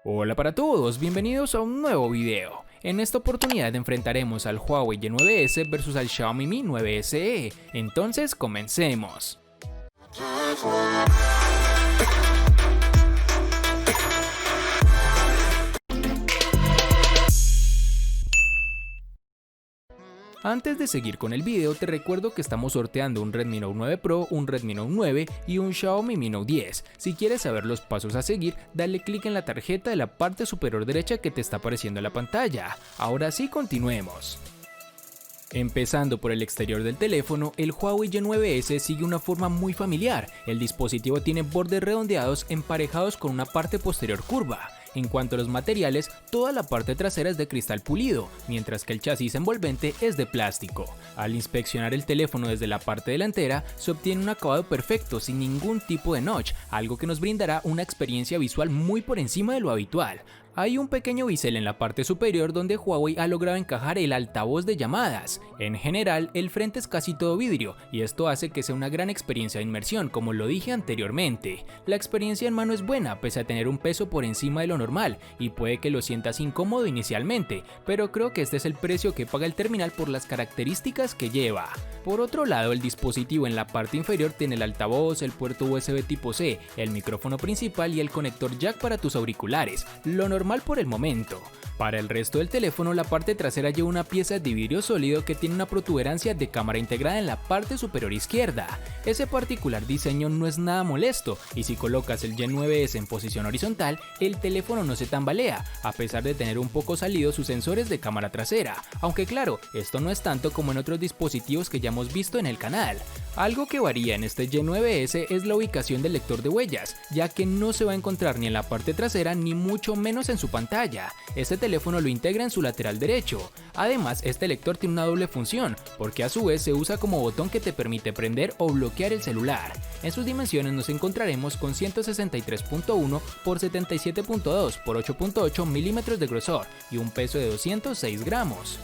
Hola para todos, bienvenidos a un nuevo video. En esta oportunidad enfrentaremos al Huawei Y9S versus al Xiaomi Mi 9 SE. Entonces comencemos. Antes de seguir con el video, te recuerdo que estamos sorteando un Redmi Note 9 Pro, un Redmi Note 9 y un Xiaomi Mi Note 10. Si quieres saber los pasos a seguir, dale clic en la tarjeta de la parte superior derecha que te está apareciendo en la pantalla. Ahora sí, continuemos. Empezando por el exterior del teléfono, el Huawei Y9S sigue una forma muy familiar. El dispositivo tiene bordes redondeados emparejados con una parte posterior curva. En cuanto a los materiales, toda la parte trasera es de cristal pulido, mientras que el chasis envolvente es de plástico. Al inspeccionar el teléfono desde la parte delantera, se obtiene un acabado perfecto sin ningún tipo de notch, algo que nos brindará una experiencia visual muy por encima de lo habitual. Hay un pequeño bisel en la parte superior donde Huawei ha logrado encajar el altavoz de llamadas. En general, el frente es casi todo vidrio y esto hace que sea una gran experiencia de inmersión, como lo dije anteriormente. La experiencia en mano es buena pese a tener un peso por encima de lo normal y puede que lo sientas incómodo inicialmente, pero creo que este es el precio que paga el terminal por las características que lleva. Por otro lado, el dispositivo en la parte inferior tiene el altavoz, el puerto USB tipo C, el micrófono principal y el conector jack para tus auriculares, lo normal por el momento. Para el resto del teléfono, la parte trasera lleva una pieza de vidrio sólido que tiene una protuberancia de cámara integrada en la parte superior izquierda. Ese particular diseño no es nada molesto y si colocas el Y9S en posición horizontal, el teléfono no se tambalea, a pesar de tener un poco salidos sus sensores de cámara trasera, aunque claro, esto no es tanto como en otros dispositivos que ya hemos visto en el canal. Algo que varía en este Y9S es la ubicación del lector de huellas, ya que no se va a encontrar ni en la parte trasera ni mucho menos en su pantalla. Este teléfono lo integra en su lateral derecho. Además, este lector tiene una doble función, porque a su vez se usa como botón que te permite prender o bloquear el celular. En sus dimensiones nos encontraremos con 163.1 por 77.2 por 8.8 milímetros de grosor y un peso de 206 gramos.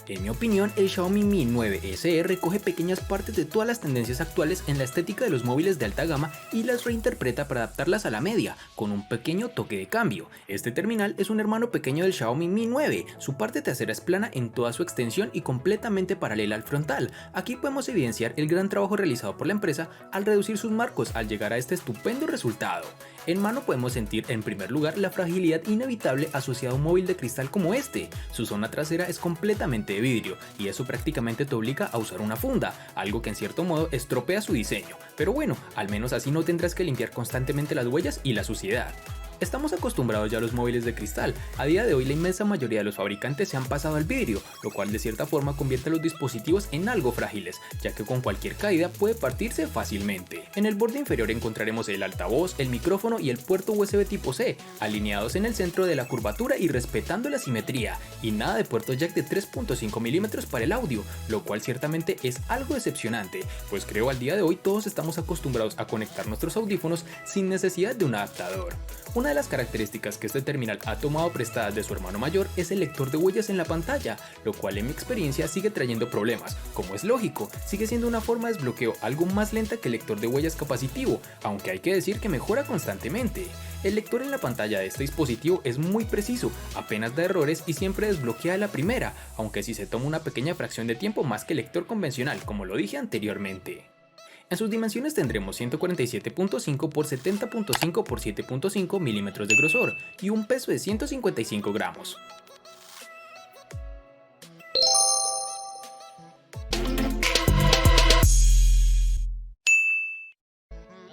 En mi opinión, el Xiaomi Mi 9 SE recoge pequeñas partes de todas las tendencias actuales en la estética de los móviles de alta gama y las reinterpreta para adaptarlas a la media, con un pequeño toque de cambio. Este terminal es un hermano pequeño del Xiaomi Mi 9, su parte trasera es plana en toda su extensión y completamente paralela al frontal. Aquí podemos evidenciar el gran trabajo realizado por la empresa al reducir sus marcos al llegar a este estupendo resultado. En mano podemos sentir en primer lugar la fragilidad inevitable asociada a un móvil de cristal como este. Su zona trasera es completamente de vidrio y eso prácticamente te obliga a usar una funda, algo que en cierto modo estropea su diseño, pero bueno, al menos así no tendrás que limpiar constantemente las huellas y la suciedad. Estamos acostumbrados ya a los móviles de cristal. A día de hoy la inmensa mayoría de los fabricantes se han pasado al vidrio, lo cual de cierta forma convierte a los dispositivos en algo frágiles, ya que con cualquier caída puede partirse fácilmente. En el borde inferior encontraremos el altavoz, el micrófono y el puerto USB tipo C, alineados en el centro de la curvatura y respetando la simetría, y nada de puerto jack de 3.5 milímetros para el audio, lo cual ciertamente es algo decepcionante, pues creo al día de hoy todos estamos acostumbrados a conectar nuestros audífonos sin necesidad de un adaptador. Una de las características que este terminal ha tomado prestadas de su hermano mayor es el lector de huellas en la pantalla, lo cual en mi experiencia sigue trayendo problemas. Como es lógico, sigue siendo una forma de desbloqueo algo más lenta que el lector de huellas capacitivo, aunque hay que decir que mejora constantemente. El lector en la pantalla de este dispositivo es muy preciso, apenas da errores y siempre desbloquea a la primera, aunque sí se toma una pequeña fracción de tiempo más que el lector convencional, como lo dije anteriormente. En sus dimensiones tendremos 147.5 por 70.5 por 7.5 milímetros de grosor y un peso de 155 gramos.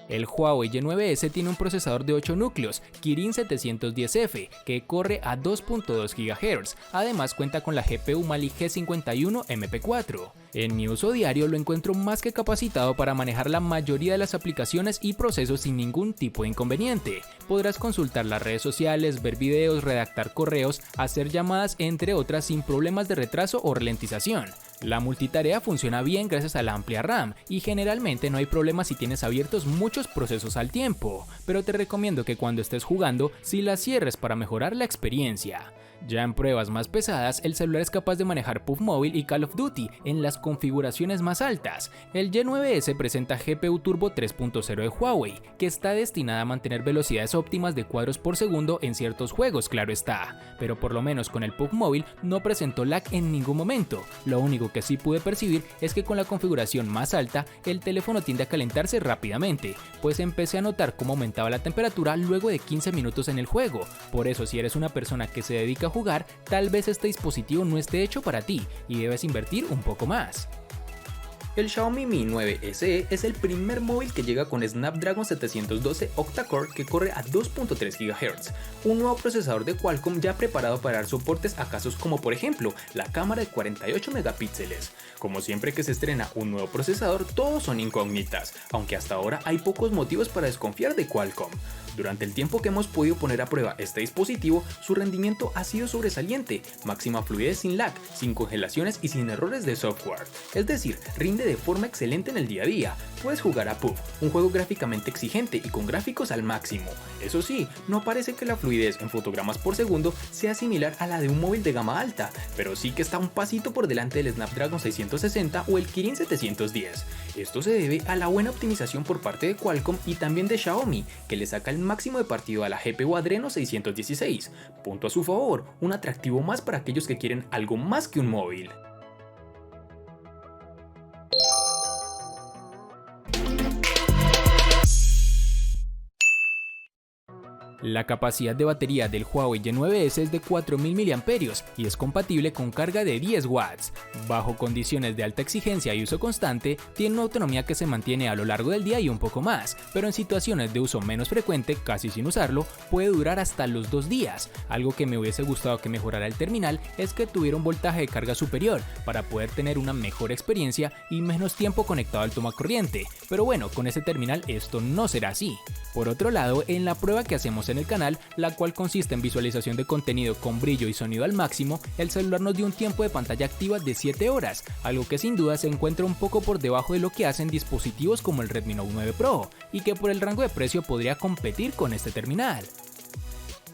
El Huawei Y9S tiene un procesador de 8 núcleos, Kirin 710F, que corre a 2.2 GHz, además cuenta con la GPU Mali G51 MP4. En mi uso diario lo encuentro más que capacitado para manejar la mayoría de las aplicaciones y procesos sin ningún tipo de inconveniente. Podrás consultar las redes sociales, ver videos, redactar correos, hacer llamadas entre otras sin problemas de retraso o ralentización. La multitarea funciona bien gracias a la amplia RAM y generalmente no hay problema si tienes abiertos muchos procesos al tiempo, pero te recomiendo que cuando estés jugando sí la cierres para mejorar la experiencia. Ya en pruebas más pesadas, el celular es capaz de manejar PUBG Mobile y Call of Duty en las configuraciones más altas. El Y9S presenta GPU Turbo 3.0 de Huawei, que está destinada a mantener velocidades óptimas de cuadros por segundo en ciertos juegos, claro está, pero por lo menos con el PUBG Mobile no presentó lag en ningún momento. Lo único que sí pude percibir es que con la configuración más alta, el teléfono tiende a calentarse rápidamente, pues empecé a notar cómo aumentaba la temperatura luego de 15 minutos en el juego. Por eso, si eres una persona que se dedica a jugar, tal vez este dispositivo no esté hecho para ti y debes invertir un poco más. El Xiaomi Mi 9 SE es el primer móvil que llega con Snapdragon 712 octa-core que corre a 2.3 GHz, un nuevo procesador de Qualcomm ya preparado para dar soportes a casos como por ejemplo la cámara de 48 megapíxeles. Como siempre que se estrena un nuevo procesador, todos son incógnitas, aunque hasta ahora hay pocos motivos para desconfiar de Qualcomm. Durante el tiempo que hemos podido poner a prueba este dispositivo, su rendimiento ha sido sobresaliente, máxima fluidez sin lag, sin congelaciones y sin errores de software. Es decir, rinde de forma excelente en el día a día. Puedes jugar a PUBG, un juego gráficamente exigente y con gráficos al máximo. Eso sí, no parece que la fluidez en fotogramas por segundo sea similar a la de un móvil de gama alta, pero sí que está un pasito por delante del Snapdragon 660 o el Kirin 710. Esto se debe a la buena optimización por parte de Qualcomm y también de Xiaomi, que le saca el máximo de partido a la GPU Adreno 616. Punto a su favor, un atractivo más para aquellos que quieren algo más que un móvil. La capacidad de batería del Huawei Y9S es de 4000 mAh y es compatible con carga de 10 watts. Bajo condiciones de alta exigencia y uso constante, tiene una autonomía que se mantiene a lo largo del día y un poco más, pero en situaciones de uso menos frecuente, casi sin usarlo, puede durar hasta los 2 días. Algo que me hubiese gustado que mejorara el terminal es que tuviera un voltaje de carga superior para poder tener una mejor experiencia y menos tiempo conectado al tomacorriente, pero bueno, con este terminal esto no será así. Por otro lado, en la prueba que hacemos en el canal, la cual consiste en visualización de contenido con brillo y sonido al máximo, el celular nos dio un tiempo de pantalla activa de 7 horas, algo que sin duda se encuentra un poco por debajo de lo que hacen dispositivos como el Redmi Note 9 Pro, y que por el rango de precio podría competir con este terminal.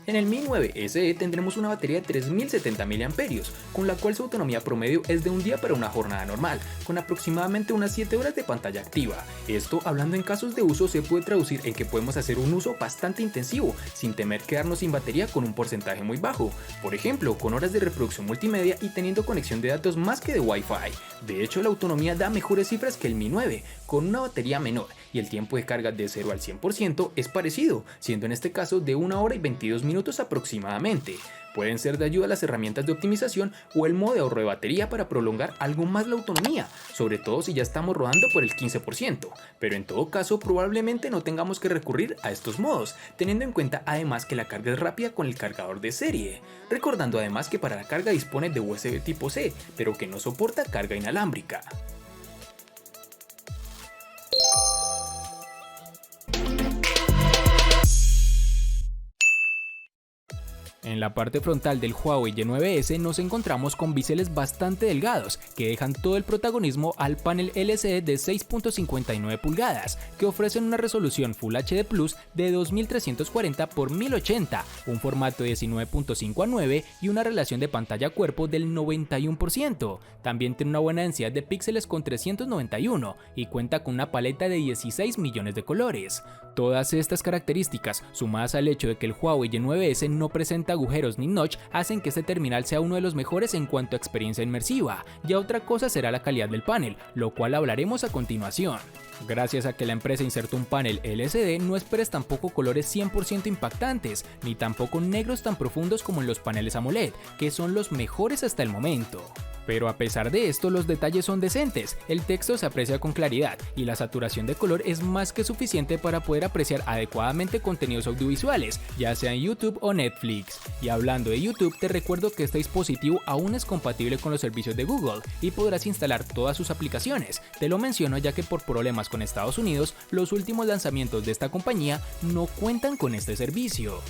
En el Mi 9 SE tendremos una batería de 3070 mAh, con la cual su autonomía promedio es de un día para una jornada normal, con aproximadamente unas 7 horas de pantalla activa. Esto, hablando en casos de uso, se puede traducir en que podemos hacer un uso bastante intensivo, sin temer quedarnos sin batería con un porcentaje muy bajo, por ejemplo, con horas de reproducción multimedia y teniendo conexión de datos más que de Wi-Fi. De hecho, la autonomía da mejores cifras que el Mi 9, con una batería menor, y el tiempo de carga de 0 al 100% es parecido, siendo en este caso de 1 hora y 22 minutos aproximadamente. Pueden ser de ayuda las herramientas de optimización o el modo de ahorro de batería para prolongar algo más la autonomía, sobre todo si ya estamos rodando por el 15%, pero en todo caso probablemente no tengamos que recurrir a estos modos, teniendo en cuenta además que la carga es rápida con el cargador de serie, recordando además que para la carga dispone de USB tipo C, pero que no soporta carga inalámbrica. En la parte frontal del Huawei Y9S nos encontramos con biseles bastante delgados que dejan todo el protagonismo al panel LCD de 6.59 pulgadas que ofrecen una resolución Full HD Plus de 2340 x 1080, un formato de 19.5:9 y una relación de pantalla a cuerpo del 91%. También tiene una buena densidad de píxeles con 391 y cuenta con una paleta de 16 millones de colores. Todas estas características, sumadas al hecho de que el Huawei Y9S no presenta agujeros ni notch, hacen que este terminal sea uno de los mejores en cuanto a experiencia inmersiva. Ya otra cosa será la calidad del panel, lo cual hablaremos a continuación. Gracias a que la empresa insertó un panel LCD, no esperes tampoco colores 100% impactantes, ni tampoco negros tan profundos como en los paneles AMOLED, que son los mejores hasta el momento. Pero a pesar de esto, los detalles son decentes, el texto se aprecia con claridad y la saturación de color es más que suficiente para poder apreciar adecuadamente contenidos audiovisuales, ya sea en YouTube o Netflix. Y hablando de YouTube, te recuerdo que este dispositivo aún es compatible con los servicios de Google y podrás instalar todas sus aplicaciones. Te lo menciono ya que por problemas con Estados Unidos, los últimos lanzamientos de esta compañía no cuentan con este servicio.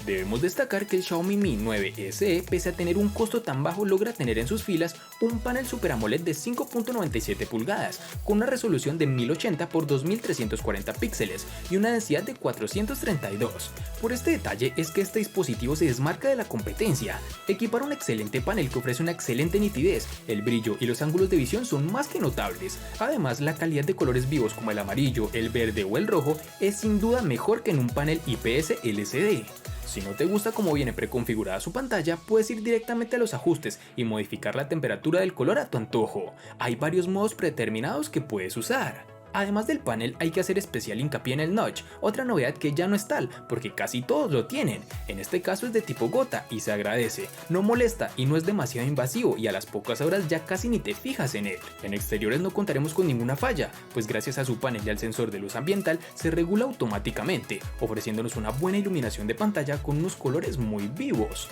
Debemos destacar que el Xiaomi Mi 9 SE, pese a tener un costo tan bajo, logra tener en sus filas un panel Super AMOLED de 5.97 pulgadas, con una resolución de 1080 x 2340 píxeles y una densidad de 432. Por este detalle es que este dispositivo se desmarca de la competencia. Equipar un excelente panel que ofrece una excelente nitidez, el brillo y los ángulos de visión son más que notables. Además, la calidad de colores vivos como el amarillo, el verde o el rojo es sin duda mejor que en un panel IPS LCD. Si no te gusta cómo viene preconfigurada su pantalla, puedes ir directamente a los ajustes y modificar la temperatura del color a tu antojo. Hay varios modos predeterminados que puedes usar. Además del panel, hay que hacer especial hincapié en el notch, otra novedad que ya no es tal, porque casi todos lo tienen. En este caso es de tipo gota y se agradece, no molesta y no es demasiado invasivo, y a las pocas horas ya casi ni te fijas en él. En exteriores no contaremos con ninguna falla, pues gracias a su panel y al sensor de luz ambiental se regula automáticamente, ofreciéndonos una buena iluminación de pantalla con unos colores muy vivos.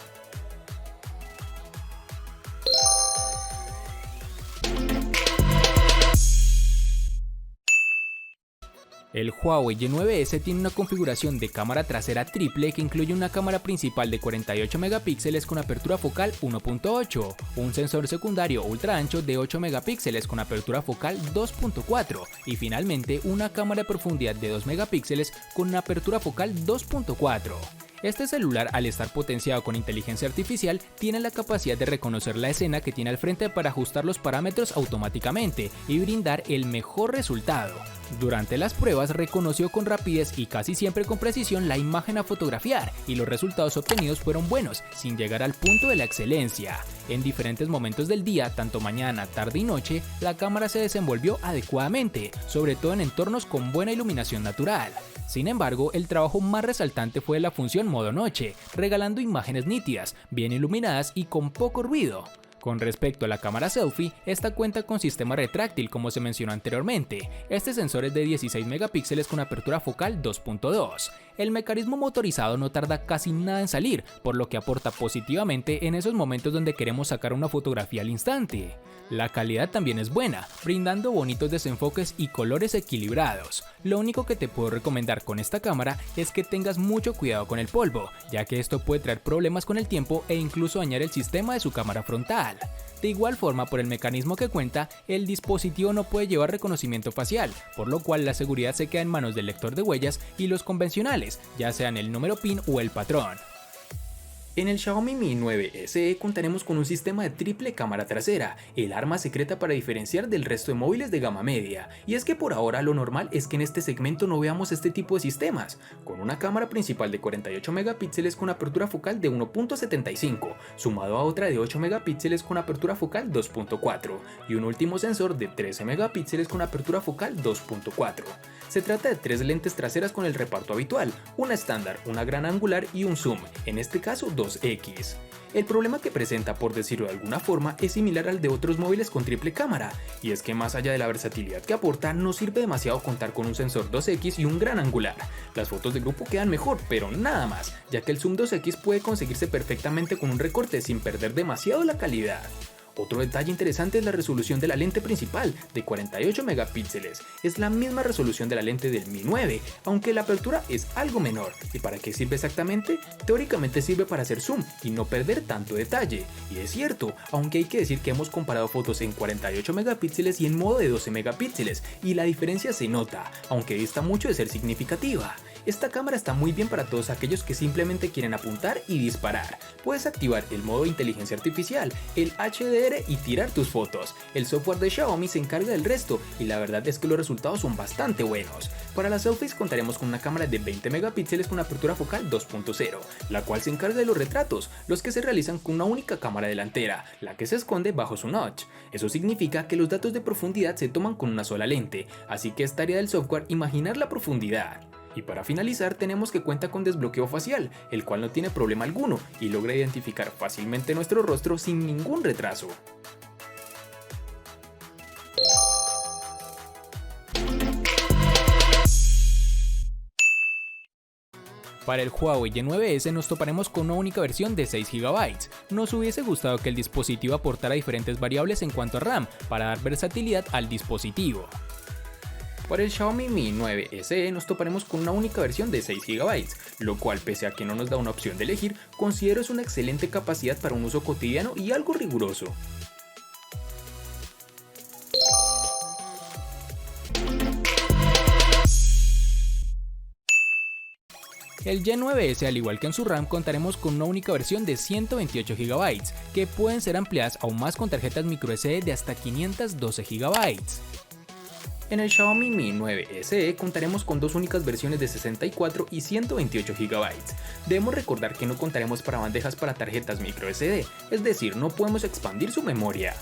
El Huawei Y9S tiene una configuración de cámara trasera triple que incluye una cámara principal de 48 megapíxeles con apertura focal 1.8, un sensor secundario ultra ancho de 8 megapíxeles con apertura focal 2.4 y finalmente una cámara de profundidad de 2 megapíxeles con una apertura focal 2.4. Este celular, al estar potenciado con inteligencia artificial, tiene la capacidad de reconocer la escena que tiene al frente para ajustar los parámetros automáticamente y brindar el mejor resultado. Durante las pruebas reconoció con rapidez y casi siempre con precisión la imagen a fotografiar y los resultados obtenidos fueron buenos, sin llegar al punto de la excelencia. En diferentes momentos del día, tanto mañana, tarde y noche, la cámara se desenvolvió adecuadamente, sobre todo en entornos con buena iluminación natural. Sin embargo, el trabajo más resaltante fue la función modo noche, regalando imágenes nítidas, bien iluminadas y con poco ruido. Con respecto a la cámara selfie, esta cuenta con sistema retráctil como se mencionó anteriormente. Este sensor es de 16 megapíxeles con apertura focal 2.2. El mecanismo motorizado no tarda casi nada en salir, por lo que aporta positivamente en esos momentos donde queremos sacar una fotografía al instante. La calidad también es buena, brindando bonitos desenfoques y colores equilibrados. Lo único que te puedo recomendar con esta cámara es que tengas mucho cuidado con el polvo, ya que esto puede traer problemas con el tiempo e incluso dañar el sistema de su cámara frontal. De igual forma, por el mecanismo que cuenta, el dispositivo no puede llevar reconocimiento facial, por lo cual la seguridad se queda en manos del lector de huellas y los convencionales, ya sean el número PIN o el patrón. En el Xiaomi Mi 9 SE contaremos con un sistema de triple cámara trasera, el arma secreta para diferenciar del resto de móviles de gama media, y es que por ahora lo normal es que en este segmento no veamos este tipo de sistemas, con una cámara principal de 48 megapíxeles con apertura focal de 1.75, sumado a otra de 8 megapíxeles con apertura focal 2.4, y un último sensor de 13 megapíxeles con apertura focal 2.4. Se trata de tres lentes traseras con el reparto habitual, una estándar, una gran angular y un zoom, en este caso 2X. El problema que presenta, por decirlo de alguna forma, es similar al de otros móviles con triple cámara, y es que más allá de la versatilidad que aporta, no sirve demasiado contar con un sensor 2X y un gran angular. Las fotos de grupo quedan mejor, pero nada más, ya que el zoom 2X puede conseguirse perfectamente con un recorte sin perder demasiado la calidad. Otro detalle interesante es la resolución de la lente principal, de 48 megapíxeles. Es la misma resolución de la lente del Mi 9, aunque la apertura es algo menor. ¿Y para qué sirve exactamente? Teóricamente sirve para hacer zoom y no perder tanto detalle. Y es cierto, aunque hay que decir que hemos comparado fotos en 48 megapíxeles y en modo de 12 megapíxeles, y la diferencia se nota, aunque dista mucho de ser significativa. Esta cámara está muy bien para todos aquellos que simplemente quieren apuntar y disparar. Puedes activar el modo de inteligencia artificial, el HDR y tirar tus fotos. El software de Xiaomi se encarga del resto y la verdad es que los resultados son bastante buenos. Para las selfies contaremos con una cámara de 20 megapíxeles con apertura focal 2.0, la cual se encarga de los retratos, los que se realizan con una única cámara delantera, la que se esconde bajo su notch. Eso significa que los datos de profundidad se toman con una sola lente, así que es tarea del software imaginar la profundidad. Y para finalizar tenemos que cuenta con desbloqueo facial, el cual no tiene problema alguno y logra identificar fácilmente nuestro rostro sin ningún retraso. Para el Huawei Y9S nos toparemos con una única versión de 6 GB. Nos hubiese gustado que el dispositivo aportara diferentes variables en cuanto a RAM para dar versatilidad al dispositivo. Para el Xiaomi Mi 9 SE nos toparemos con una única versión de 6 GB, lo cual, pese a que no nos da una opción de elegir, considero es una excelente capacidad para un uso cotidiano y algo riguroso. El Y9S, al igual que en su RAM, contaremos con una única versión de 128 GB, que pueden ser ampliadas aún más con tarjetas microSD de hasta 512 GB. En el Xiaomi Mi 9 SE contaremos con dos únicas versiones de 64 y 128 GB. Debemos recordar que no contaremos para bandejas para tarjetas microSD, es decir, no podemos expandir su memoria.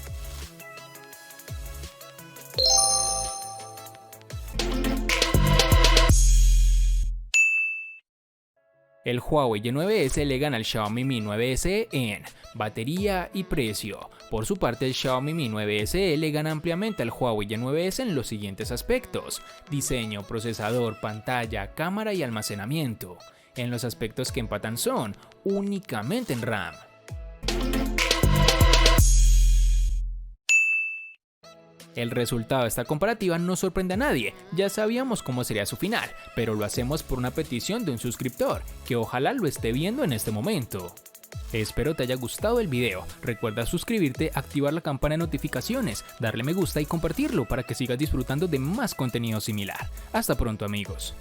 El Huawei Y9S le gana al Xiaomi Mi 9 SE en batería y precio. Por su parte, el Xiaomi Mi 9 SE le gana ampliamente al Huawei Y9S en los siguientes aspectos: diseño, procesador, pantalla, cámara y almacenamiento. En los aspectos que empatan son únicamente en RAM. El resultado de esta comparativa no sorprende a nadie, ya sabíamos cómo sería su final, pero lo hacemos por una petición de un suscriptor, que ojalá lo esté viendo en este momento. Espero te haya gustado el video, recuerda suscribirte, activar la campana de notificaciones, darle me gusta y compartirlo para que sigas disfrutando de más contenido similar. Hasta pronto amigos.